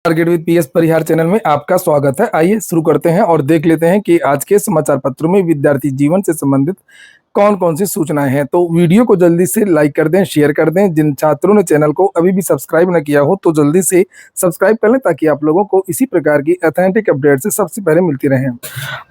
Target with PS Parihar channel में आपका स्वागत है। आइए शुरू करते हैं और देख लेते हैं कि आज के समाचार पत्रों में विद्यार्थी जीवन से संबंधित कौन कौन सी सूचनाएं हैं। तो वीडियो को जल्दी से लाइक कर दें, शेयर कर दें। जिन छात्रों ने चैनल को अभी भी सब्सक्राइब न किया हो तो जल्दी से सब्सक्राइब कर लें ताकि आप लोगों को इसी प्रकार की ऑथेंटिक अपडेट से सबसे पहले मिलती रहें।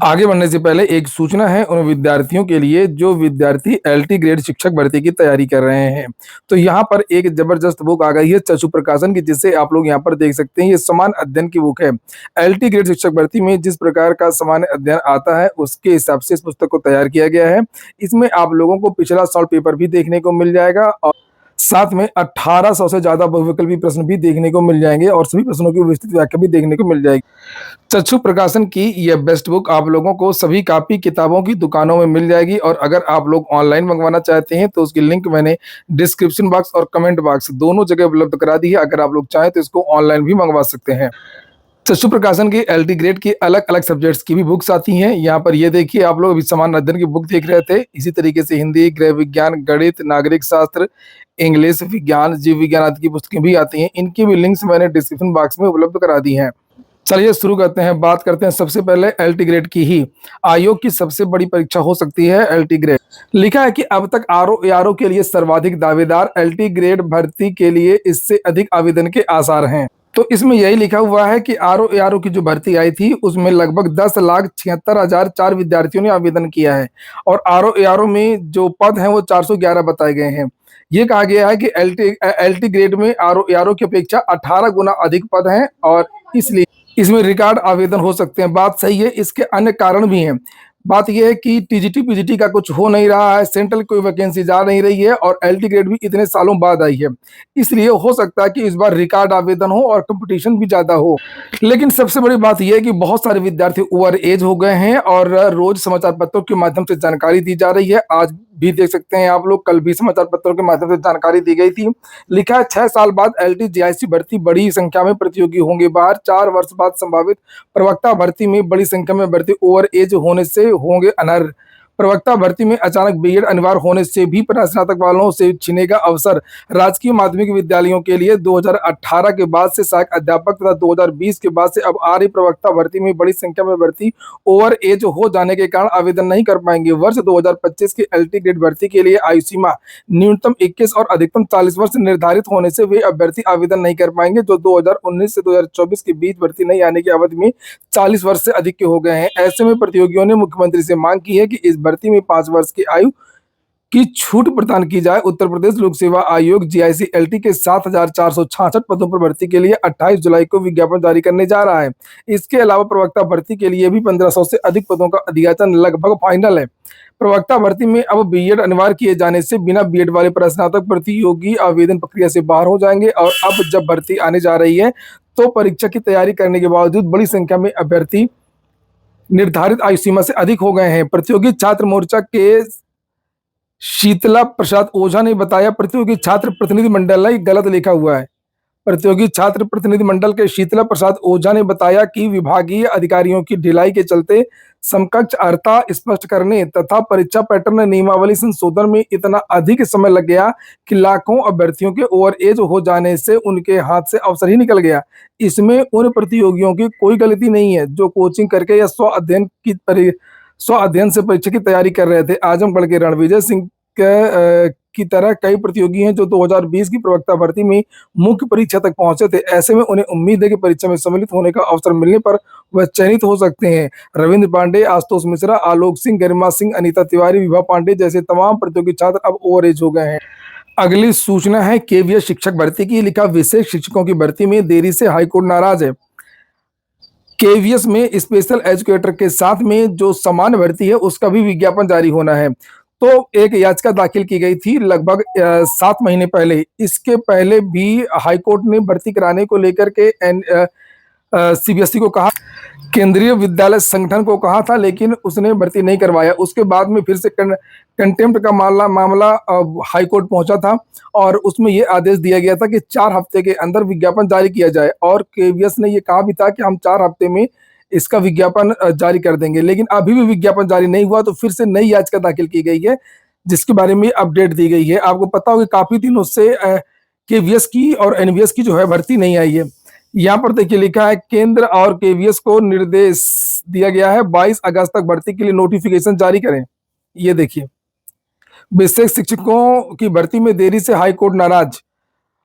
आगे बढ़ने से पहले एक सूचना है उन विद्यार्थियों के लिए जो विद्यार्थी एलटी ग्रेड शिक्षक भर्ती की तैयारी कर रहे हैं। तो यहाँ पर एक जबरदस्त बुक आ गई है चक्षु प्रकाशन की, जिसे आप लोग यहाँ पर देख सकते हैं। ये सामान्य अध्ययन की बुक है। एलटी ग्रेड शिक्षक भर्ती में जिस प्रकार का सामान्य अध्ययन आता है उसके हिसाब से इस पुस्तक को तैयार किया गया है। इसमें आप लोगों को पिछला सॉल्व पेपर भी देखने को मिल जाएगा और साथ में 1800 से ज्यादा बहुविकल्पी प्रश्न भी देखने को मिल जाएंगे और सभी प्रश्नों की विस्तृत व्याख्या भी देखने को मिल जाएगी। चक्षु प्रकाशन की यह बेस्ट बुक आप लोगों को सभी कॉपी किताबों की दुकानों में मिल जाएगी और अगर आप लोग ऑनलाइन मंगवाना चाहते हैं तो उसकी लिंक मैंने डिस्क्रिप्शन बॉक्स और कमेंट बॉक्स दोनों जगह उपलब्ध करा दी है। अगर आप लोग चाहें तो इसको ऑनलाइन भी मंगवा सकते हैं। चक्षु प्रकाशन की एलटी ग्रेड की अलग अलग सब्जेक्ट्स की भी बुक्स आती हैं। यहाँ पर ये देखिए, आप लोग अभी सामान्य अध्ययन की बुक देख रहे थे, इसी तरीके से हिंदी, गृह विज्ञान, गणित, नागरिक शास्त्र, इंग्लिश, विज्ञान, जीव विज्ञान आदि की पुस्तकें भी आती हैं। इनकी भी लिंक्स मैंने डिस्क्रिप्शन बॉक्स में उपलब्ध करा दी हैं। चलिए शुरू करते हैं। बात करते हैं सबसे पहले एलटी ग्रेड की ही। आयोग की सबसे बड़ी परीक्षा हो सकती है एलटी ग्रेड। लिखा है कि अब तक आरओ के लिए सर्वाधिक दावेदार, एलटी ग्रेड भर्ती के लिए इससे अधिक आवेदन के आसार हैं। तो इसमें यही लिखा हुआ है कि आरओ की जो भर्ती आई थी उसमें लगभग 10,76,004 विद्यार्थियों ने आवेदन किया है और आरओ में जो पद हैं वो 411 बताए गए हैं। ये कहा गया है कि एलटी ग्रेड में आरओ की अपेक्षा 18 गुना अधिक पद हैं और इसलिए इसमें रिकॉर्ड आवेदन हो सकते हैं। बात सही है। इसके अन्य कारण भी हैं। बात यह है कि टीजीटी पीजीटी का कुछ हो नहीं रहा है, सेंट्रल कोई वैकेंसी जा नहीं रही है और एलटी ग्रेड भी इतने सालों बाद आई है, इसलिए हो सकता है कि इस बार रिकॉर्ड आवेदन हो और कंपटीशन भी ज्यादा हो। लेकिन सबसे बड़ी बात यह है कि बहुत सारे विद्यार्थी ओवर एज हो गए हैं और रोज समाचार पत्रों के माध्यम से जानकारी दी जा रही है। आज भी देख सकते हैं आप लोग, कल भी समाचार पत्रों के माध्यम से जानकारी दी गई थी। लिखा है 6 साल बाद एलटी जीआईसी भर्ती, बड़ी संख्या में प्रतियोगी होंगे बाहर। 4 वर्ष बाद संभावित प्रवक्ता भर्ती में बड़ी संख्या में भर्ती ओवर एज होने से होंगे अनर्ह। प्रवक्ता भर्ती में अचानक बीएड अनिवार्य होने से भी स्नातक वालों से छिनेगा अवसर। राजकीय माध्यमिक विद्यालयों के लिए 2018 के बाद से सहायक अध्यापक तथा 2020 के बाद से अब आ रही प्रवक्ता भर्ती में बड़ी संख्या में भर्ती ओवर एज हो जाने के कारण आवेदन नहीं कर पाएंगे। वर्ष 2025 की एलटी ग्रेड भर्ती के लिए आयु सीमा न्यूनतम 21 और अधिकतम 40 वर्ष निर्धारित होने से वे अभ्यर्थी आवेदन नहीं कर पाएंगे जो 2019 से 2024 के बीच भर्ती नहीं आने की अवधि में 40 वर्ष से अधिक के हो गए हैं। ऐसे में प्रतियोगियों ने मुख्यमंत्री से मांग की है कि इस भर्ती में 5 वर्ष की आयु की छूट प्रदान की जाए। उत्तर प्रदेश लोक सेवा आयोग जीआईसी एलटी के 7,466 पदों पर भर्ती के लिए 28 जुलाई को विज्ञापन जारी करने जा रहा है। इसके अलावा प्रवक्ता भर्ती के लिए भी 1500 से अधिक पदों का अधियाचन लगभग फाइनल है। प्रवक्ता भर्ती में अब बीएड अनिवार्य किए जाने से बिना बीएड वाले स्नातक प्रतियोगी आवेदन प्रक्रिया से बाहर हो जाएंगे और अब जब भर्ती आने जा रही है तो परीक्षा की तैयारी करने के बावजूद बड़ी संख्या में अभ्यर्थी निर्धारित आयु सीमा से अधिक हो गए हैं। प्रतियोगी छात्र मोर्चा के शीतला प्रसाद ओझा ने बताया, प्रतियोगी छात्र प्रतिनिधि मंडल ने गलत लिखा हुआ है। प्रतियोगी छात्र प्रतिनिधि मंडल के शीतला प्रसाद ओझा ने बताया कि विभागीय अधिकारियों की ढिलाई के चलते समकक्ष अर्हता स्पष्ट करने तथा परीक्षा पैटर्न नियमावली संशोधन में इतना अधिक समय लग गया कि लाखों अभ्यर्थियों के ओवर एज हो जाने से उनके हाथ से अवसर ही निकल गया। इसमें उन प्रतियोगियों की कोई गलती नहीं है जो कोचिंग करके या स्व अध्ययन से परीक्षा की तैयारी कर रहे थे। आजमगढ़ के रणविजय सिंह की तरह कई प्रतियोगी हैं जो 2020 की प्रवक्ता भर्ती में मुख्य परीक्षा तक पहुंचे थे। ऐसे में उन्हें उम्मीद है कि परीक्षा में सम्मिलित होने का अवसर मिलने पर वह चयनित हो सकते हैं। रविंद्र पांडे, आशुतोष मिश्रा, आलोक सिंह, गरिमा सिंह, अनीता तिवारी, विभा पांडे जैसे तमाम प्रतियोगी छात्र अब ओवर एज हो गए हैं। अगली सूचना है केवीएस शिक्षक भर्ती की। लिखा, विशेष शिक्षकों की भर्ती में देरी से हाईकोर्ट नाराज है। केवीएस में स्पेशल एजुकेटर के साथ में जो सामान्य भर्ती है उसका भी विज्ञापन जारी होना है। तो एक याचिका दाखिल की गई थी लगभग 7 महीने पहले। इसके पहले भी हाईकोर्ट ने भर्ती कराने को लेकर के सीबीएसई को कहा, केंद्रीय विद्यालय संगठन को कहा था, लेकिन उसने भर्ती नहीं करवाया। उसके बाद में फिर से कंटेम्प्ट का मामला हाईकोर्ट पहुंचा था और उसमें यह आदेश दिया गया था कि 4 हफ्ते के अंदर विज्ञापन जारी किया जाए और केवीएस ने यह कहा भी था कि हम 4 हफ्ते में इसका विज्ञापन जारी कर देंगे, लेकिन अभी भी विज्ञापन जारी नहीं हुआ। तो फिर से नई याचिका दाखिल की गई है जिसके बारे में अपडेट दी गई है। आपको पता होगा काफी दिनों से केवीएस की और एनवीएस की जो है भर्ती नहीं आई है। यहाँ पर देखिए लिखा है केंद्र और केवीएस को निर्देश दिया गया है 22 अगस्त तक भर्ती के लिए नोटिफिकेशन जारी करें। ये देखिए विशेष शिक्षकों की भर्ती में देरी से हाईकोर्ट नाराज।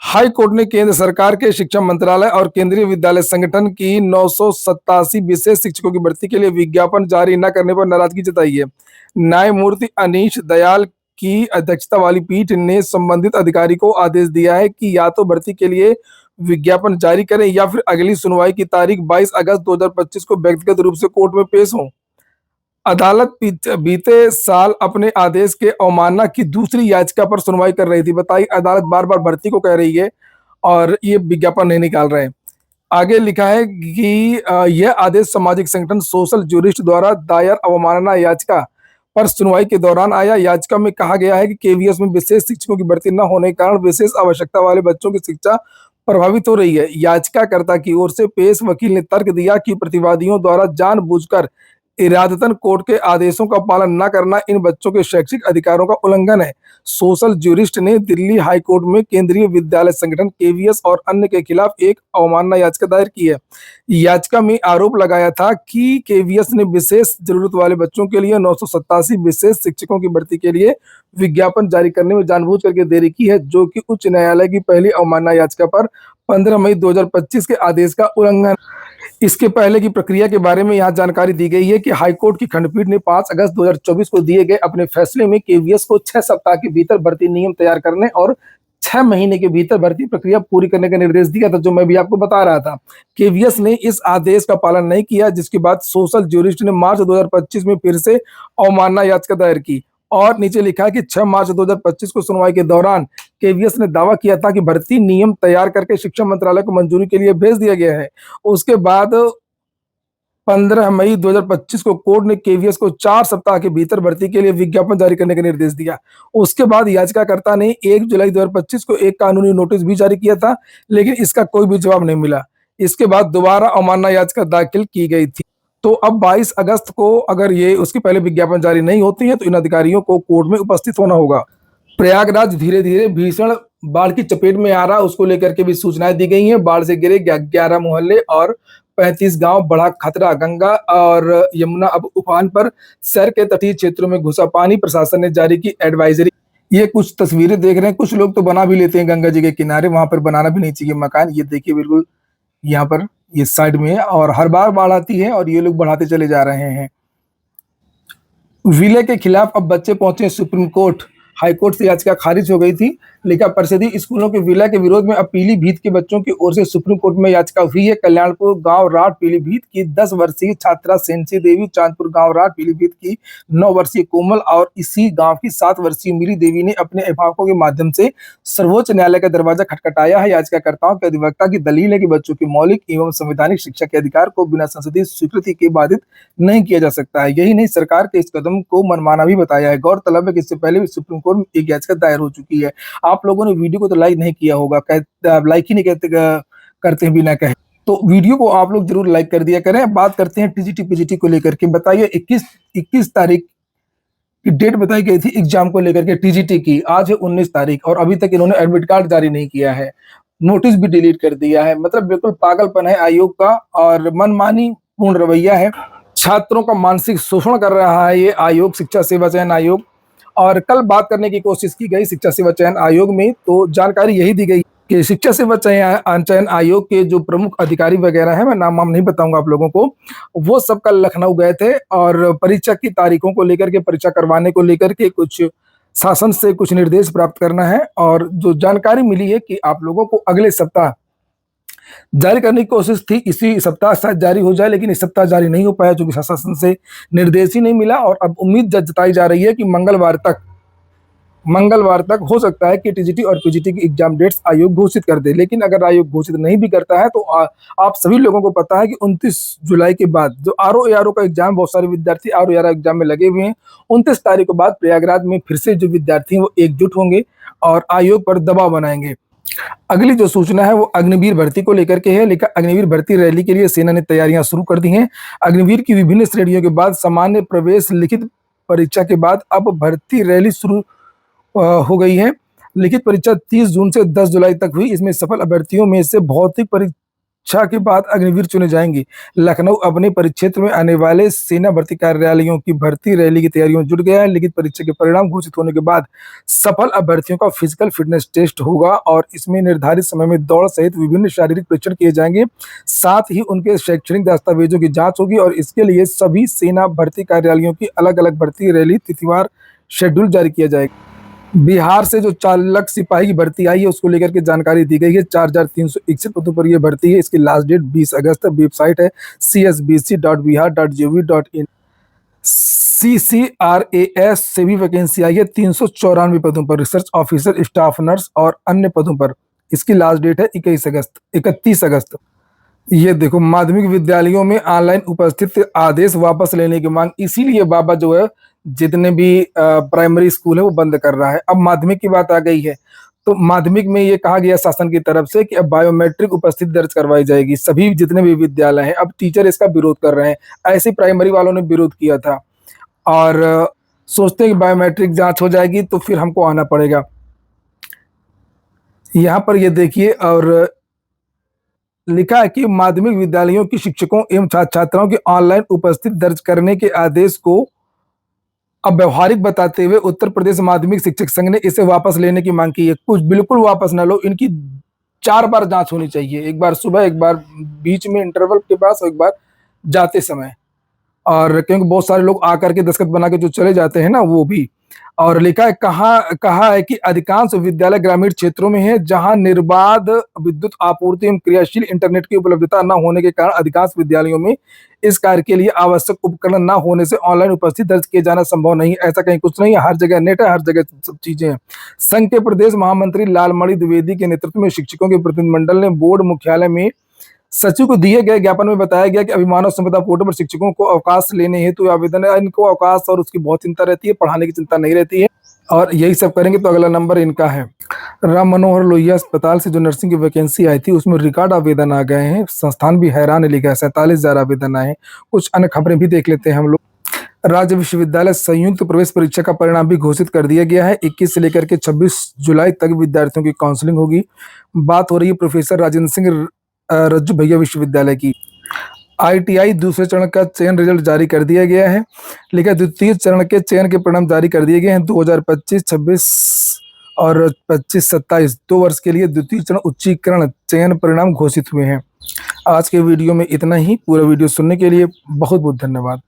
हाई कोर्ट ने केंद्र सरकार के शिक्षा मंत्रालय और केंद्रीय विद्यालय संगठन की 987 विशेष शिक्षकों की भर्ती के लिए विज्ञापन जारी न करने पर नाराजगी जताई है। न्यायमूर्ति अनीश दयाल की अध्यक्षता वाली पीठ ने संबंधित अधिकारी को आदेश दिया है कि या तो भर्ती के लिए विज्ञापन जारी करें या फिर अगली सुनवाई की तारीख 22 अगस्त 2025 को व्यक्तिगत रूप से कोर्ट में पेश हो। अदालत बीते साल अपने आदेश के अवमानना की दूसरी याचिका पर सुनवाई कर रही थी। बताइए अदालत बार बार भर्ती को कह रही है और ये विज्ञापन नहीं निकाल रहे हैं। आगे लिखा है कि यह आदेश सामाजिक संगठन सोशल जूरिस्ट द्वारा दायर अवमानना याचिका पर सुनवाई के दौरान आया। याचिका में कहा गया है कि केवीएस में विशेष शिक्षकों की भर्ती न होने के कारण विशेष आवश्यकता वाले बच्चों की शिक्षा प्रभावित हो रही है। याचिकाकर्ता की ओर से पेश वकील ने तर्क दिया कि प्रतिवादियों द्वारा जानबूझकर इरादतन कोर्ट के आदेशों का पालन न करना इन बच्चों के शैक्षिक अधिकारों का उल्लंघन है। सोशल ज्यूरिस्ट ने दिल्ली हाई कोर्ट में केंद्रीय विद्यालय संगठन केवीएस और अन्य के खिलाफ एक अवमानना याचिका दायर की है। याचिका में आरोप लगाया था कि केवीएस ने विशेष जरूरत वाले बच्चों के लिए 987 विशेष शिक्षकों की भर्ती के लिए विज्ञापन जारी करने में जानबूझ करके देरी की है, जो कि उच्च न्यायालय की पहली अवमानना याचिका पर 15 मई 2025 के आदेश का उल्लंघन। इसके पहले की प्रक्रिया के बारे में यहाँ जानकारी दी गई है कि हाईकोर्ट की खंडपीठ ने 5 अगस्त 2024 को दिए गए अपने फैसले में केवीएस को 6 सप्ताह के भीतर भर्ती नियम तैयार करने और 6 महीने के भीतर भर्ती प्रक्रिया पूरी करने का निर्देश दिया था, जो मैं भी आपको बता रहा था। केवीएस ने इस आदेश का पालन नहीं किया, जिसके बाद सोशल ज्यूरिस्ट ने मार्च 2025 में फिर से अवमानना याचिका दायर की और नीचे लिखा है कि 6 मार्च 2025 को सुनवाई के दौरान केवीएस ने दावा किया था कि भर्ती नियम तैयार करके शिक्षा मंत्रालय को मंजूरी के लिए भेज दिया गया है। उसके बाद 15 मई 2025 को कोर्ट ने केवीएस को 4 सप्ताह के भीतर भर्ती के लिए विज्ञापन जारी करने का निर्देश दिया। उसके बाद याचिकाकर्ता ने 1 जुलाई 2025 को एक कानूनी नोटिस भी जारी किया था, लेकिन इसका कोई भी जवाब नहीं मिला। इसके बाद दोबारा अवमानना याचिका दाखिल की गई थी। तो अब 22 अगस्त को अगर ये उसके पहले विज्ञापन जारी नहीं होती है तो इन अधिकारियों को कोर्ट में उपस्थित होना होगा। प्रयागराज धीरे धीरे भीषण बाढ़ की चपेट में आ रहा, उसको लेकर के भी सूचनाएं दी गई हैं। बाढ़ से गिरे 11 मोहल्ले और 35 गांव, बढ़ा खतरा। गंगा और यमुना अब उफान पर, शहर के तटीय क्षेत्रों में घुसा पानी। प्रशासन ने जारी की एडवाइजरी। ये कुछ तस्वीरें देख रहे हैं, कुछ लोग तो बना भी लेते हैं गंगा जी के किनारे, वहां पर बनाना भी नहीं चाहिए मकान। ये देखिए बिल्कुल यहाँ पर ये साइड में है और हर बार बाढ़ आती है और ये लोग बढ़ाते चले जा रहे हैं। विलय के खिलाफ अब बच्चे पहुंचे सुप्रीम कोर्ट। हाईकोर्ट से याचिका खारिज हो गई थी। लिखा परिषदीय स्कूलों के विलय के विरोध में अब पीलीभीत के बच्चों की ओर से सुप्रीम कोर्ट में याचिका हुई है। कल्याणपुर गांव राठ पीलीभीत की 10 वर्षीय छात्रा सेंसी देवी, चांदपुर गांव राठ पीलीभीत की 9 वर्षीय कोमल और इसी गांव की 7 वर्षीय मिली देवी ने अपने अभिभावकों के माध्यम से सर्वोच्च न्यायालय का दरवाजा खटखटाया है। याचिकाकर्ताओं के अधिवक्ता की दलील है कि बच्चों की मौलिक एवं संवैधानिक शिक्षा के अधिकार को बिना संसदीय स्वीकृति के बाधित नहीं किया जा सकता है। यही नहीं, सरकार के इस कदम को मनमाना भी बताया है। गौरतलब है कि इससे पहले भी सुप्रीम कोर्ट में एक याचिका दायर हो चुकी है। आप लोगों ने वीडियो को तो लाइक नहीं किया होगा, लाइक ही नहीं करते हैं बिना कहे, तो वीडियो को आप लोग जरूर लाइक कर दिया करें। बात करते हैं टीजीटी पीजीटी को लेकर के। बताइए 21 तारीख की डेट बताई गई थी एग्जाम को लेकर के टीजीटी की। आज है 19 तारीख और अभी तक इन्होंने एडमिट कार्ड जारी नहीं किया है, नोटिस भी डिलीट कर दिया है। मतलब बिल्कुल पागलपन है आयोग का और मनमानी पूर्ण रवैया है। छात्रों का मानसिक शोषण कर रहा है ये आयोग, शिक्षा सेवा चयन आयोग। और कल बात करने की कोशिश की गई शिक्षा सेवा चयन आयोग में, तो जानकारी यही दी गई कि शिक्षा सेवा चयन आयोग के जो प्रमुख अधिकारी वगैरह हैं, मैं नाम नहीं बताऊंगा आप लोगों को, वो सब कल लखनऊ गए थे और परीक्षा की तारीखों को लेकर के, परीक्षा करवाने को लेकर के कुछ शासन से कुछ निर्देश प्राप्त करना है। और जो जानकारी मिली है कि आप लोगों को अगले सप्ताह जारी करने की कोशिश थी, इसी सप्ताह शायद जारी हो जाए, लेकिन इस सप्ताह जारी नहीं हो पाया क्योंकि शासन से निर्देश ही नहीं मिला। और अब उम्मीद जताई जा रही है कि मंगलवार तक हो सकता है कि टीजीटी और पीजीटी की एग्जाम डेट्स आयोग घोषित कर दे। लेकिन अगर आयोग घोषित नहीं भी करता है तो आप सभी लोगों को पता है कि 29 जुलाई के बाद जो आरओ का एग्जाम, बहुत सारे विद्यार्थी आरओ एग्जाम में लगे हुए हैं, 29 तारीख के बाद प्रयागराज में फिर से जो विद्यार्थी हैं वो एकजुट होंगे और आयोग पर दबाव बनाएंगे। अगली जो सूचना है वो अग्निवीर भर्ती को लेकर के है। लेकिन अग्निवीर भर्ती रैली के लिए सेना ने तैयारियां शुरू कर दी हैं। अग्निवीर की विभिन्न श्रेणियों के बाद सामान्य प्रवेश लिखित परीक्षा के बाद अब भर्ती रैली शुरू हो गई है। लिखित परीक्षा 30 जून से 10 जुलाई तक हुई। इसमें सफल अभ्यर्थियों में से भौतिक परीक्षा के बाद अग्निवीर चुने जाएंगे। लखनऊ अपने परिक्षेत्र में आने वाले सेना भर्ती कार्यालयों की भर्ती रैली की तैयारियों में जुट गया है। लिखित परीक्षा के परिणाम घोषित होने के बाद सफल अभ्यर्थियों का फिजिकल फिटनेस टेस्ट होगा और इसमें निर्धारित समय में दौड़ सहित विभिन्न शारीरिक परीक्षण किए जाएंगे। साथ ही उनके शैक्षणिक दस्तावेजों की जांच होगी और इसके लिए सभी सेना भर्ती कार्यालयों की अलग अलग भर्ती रैली तिथिवार शेड्यूल जारी किया जाएगा। बिहार से जो चालक सिपाही की भर्ती आई है उसको लेकर के जानकारी दी गई है। 4,361 पदों पर यह भर्ती है। इसकी लास्ट डेट 20 अगस्त है। वेबसाइट है csbc.bihar.gov.in। CCRAS से भी वैकेंसी आई है 394 पदों पर, रिसर्च ऑफिसर, स्टाफ नर्स और अन्य पदों पर। इसकी लास्ट डेट है 31 अगस्त। ये देखो, माध्यमिक विद्यालयों में ऑनलाइन उपस्थित आदेश वापस लेने की मांग, इसीलिए बाबा जो है जितने भी प्राइमरी स्कूल है वो बंद कर रहा है। अब माध्यमिक की बात आ गई है तो माध्यमिक में ये कहा गया शासन की तरफ से कि अब बायोमेट्रिक उपस्थिति दर्ज करवाई जाएगी। सभी जितने भी विद्यालय हैं, अब टीचर इसका विरोध कर रहे हैं। ऐसे प्राइमरी वालों ने विरोध किया था और सोचते हैं कि बायोमेट्रिक जांच हो जाएगी तो फिर हमको आना पड़ेगा। यहाँ पर ये देखिए, और लिखा है कि माध्यमिक विद्यालयों की शिक्षकों एवं छात्राओं की ऑनलाइन उपस्थिति दर्ज करने के आदेश को अब व्यवहारिक बताते हुए उत्तर प्रदेश माध्यमिक शिक्षक संघ ने इसे वापस लेने की मांग की है। कुछ बिल्कुल वापस ना लो, इनकी 4 बार जांच होनी चाहिए, एक बार सुबह, एक बार बीच में इंटरवल के पास और एक बार जाते समय। और क्योंकि बहुत सारे लोग आकर के दस्तखत बना के जो चले जाते हैं ना, वो भी। और लिखा है, कहा है कि अधिकांश विद्यालय ग्रामीण क्षेत्रों में है जहां निर्बाध विद्युत आपूर्ति एवं क्रियाशील इंटरनेट की उपलब्धता न होने के कारण अधिकांश विद्यालयों में इस कार्य के लिए आवश्यक उपकरण न होने से ऑनलाइन उपस्थिति दर्ज किए जाना संभव नहीं। ऐसा कहीं कुछ नहीं है, हर जगह नेट है, हर जगह सब चीजें हैं। संघ के प्रदेश महामंत्री लालमणि द्विवेदी के नेतृत्व में शिक्षकों के प्रतिनिधिमंडल ने बोर्ड मुख्यालय में सचिव को दिए गए ज्ञापन में बताया गया कि अभी मानव संपदा पोर्टल पर शिक्षकों को अवकाश लेने हेतु आवेदन है। इनको अवकाश और उसकी बहुत चिंता रहती है, पढ़ाने की चिंता नहीं रहती है और यही सब करेंगे। तो अगला नंबर इनका है। राम मनोहर लोहिया अस्पताल से जो नर्सिंग की वैकेंसी आई थी उसमें रिकॉर्ड आवेदन आ गए हैं। संस्थान भी हैरान है, लिखा है 47,000 आवेदन आए हैं। कुछ अन्य खबरें भी देख लेते हैं हम लोग। राज्य विश्वविद्यालय संयुक्त प्रवेश परीक्षा का परिणाम भी घोषित कर दिया गया है। 21 से लेकर के 26 जुलाई तक विद्यार्थियों की काउंसलिंग होगी। बात हो रही है प्रोफेसर राजेंद्र सिंह रज्जू भैया विश्वविद्यालय की। ITI दूसरे चरण का चयन रिजल्ट जारी कर दिया गया है। लेकिन द्वितीय चरण के चयन के परिणाम जारी कर दिए गए हैं। 2025-26 और 25-27 2 वर्ष के लिए द्वितीय चरण उच्चीकरण चयन परिणाम घोषित हुए हैं। आज के वीडियो में इतना ही। पूरा वीडियो सुनने के लिए बहुत बहुत धन्यवाद।